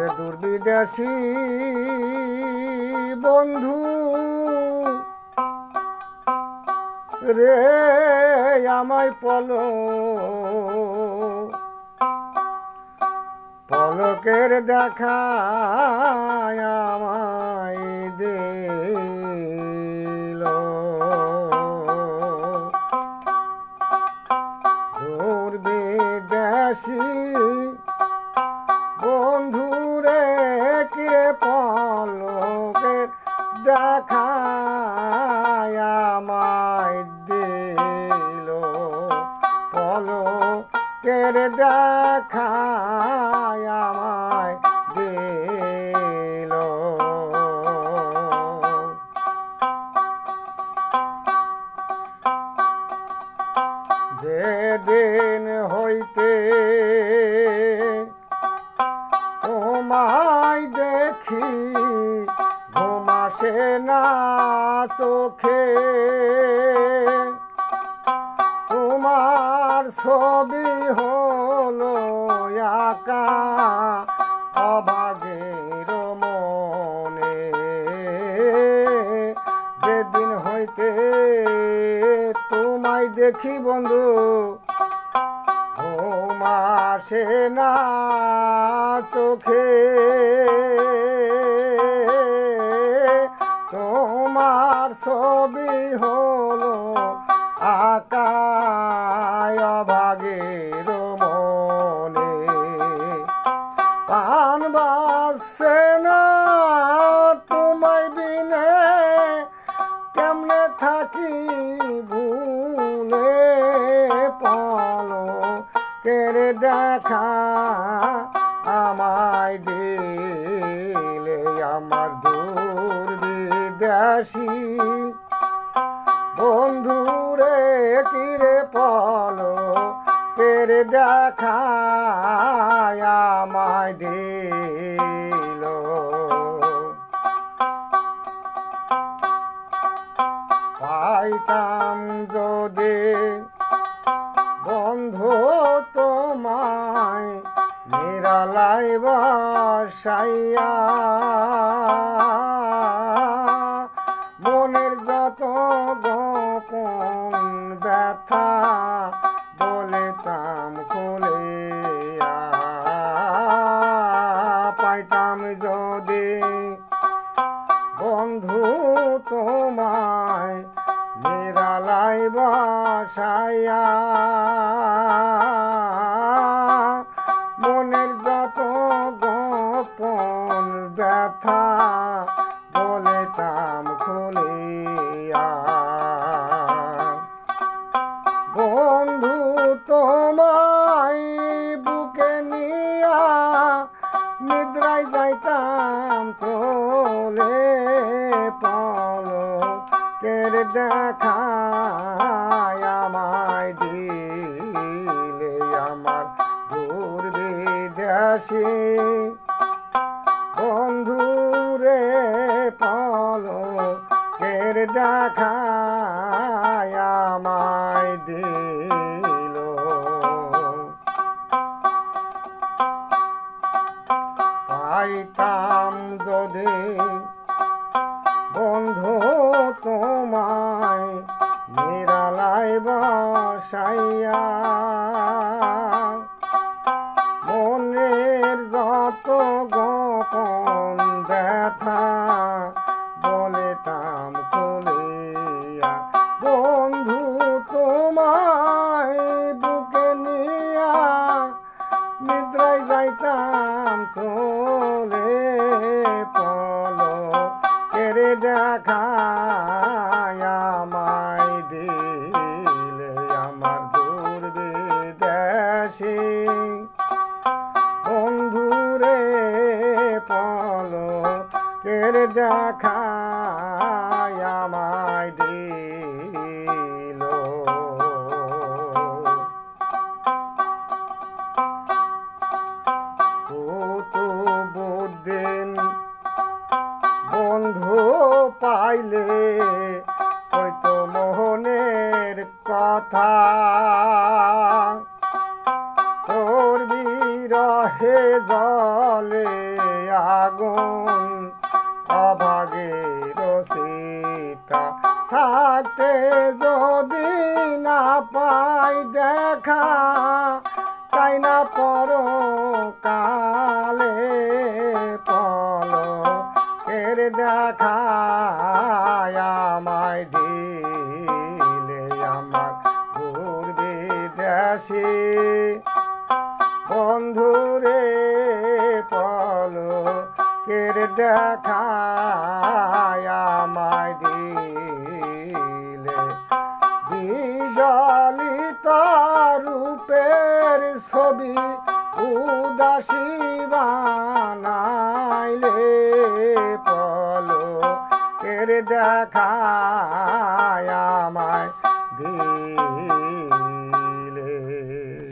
ওরে দূর বিদেশি বন্ধু রে আমায় পলকের দেখা আমায় দিল দূর বিদেশি বন্ধু রে কিরে পলকের দেখা আমায় দিল পলকের দেখা আমায় দিল যেদিন হইতে তোমায় দেখি ঘুম আসে না চোখে তোমার ছবি হলো আঁকা অভাগের মনে যেদিন হইতে তোমায় দেখি বন্ধু ঘুম আসে না চোখে তোমার ছবি হলো আঁকা অভাগের মনে প্রাণ বাসছে না তোমায় বিনে কেমনে থাকি ভুলে পলকের দেখা আমায় দিলে আমার দূর বিদেশি বন্ধু রে কিরে পলকের দেখা আমায় দিল পাইতাম যদি বন্ধু তোমায় নিরালাই বসাইয়া মনের যত গোপন ব্যথা বলিতাম খুলিয়া পাইতাম যদি বন্ধু তোমায় নিরালাই বসাইয়া মনের যত গোপন ব্যথা বলিতাম খুলিয়া বন্ধু তোমায় বুকে নিয়া নিদ্রায় যাইতাম চলে পলকের দেখা আমায় দিলে আমার দূর বিদেশি বন্ধু রে পলকের দেখা আমায় দিল পাইতাম যদি বন্ধু তোমায় নিরালাই বসাইয়া মনের যত গোপন ব্যথা বলিতাম খুলিয়া বন্ধু তোমায় বুকে নিয়া নিদ্রায় যাইতাম চলে পলকের দেখা আমায় দিলে আমার দূর বিদেশি বন্ধু রে পলকের দেখা আমায় দিল কুতুবউদ্দিন বন্ধু পাইলে হয়তো মোহনের কথা তোর বীর বিরহে জলে আগুন অভাগের সীতা থাকতে যদি না পাই দেখা চাই না পরকালে পলকের দেখা আমায় দিলে আমার দূর বিদেশি বন্ধুরে পলকের দেখা আমায় দিলে বিজলিত রূপের ছবি উদাসী বানাইলে পলকের দেখা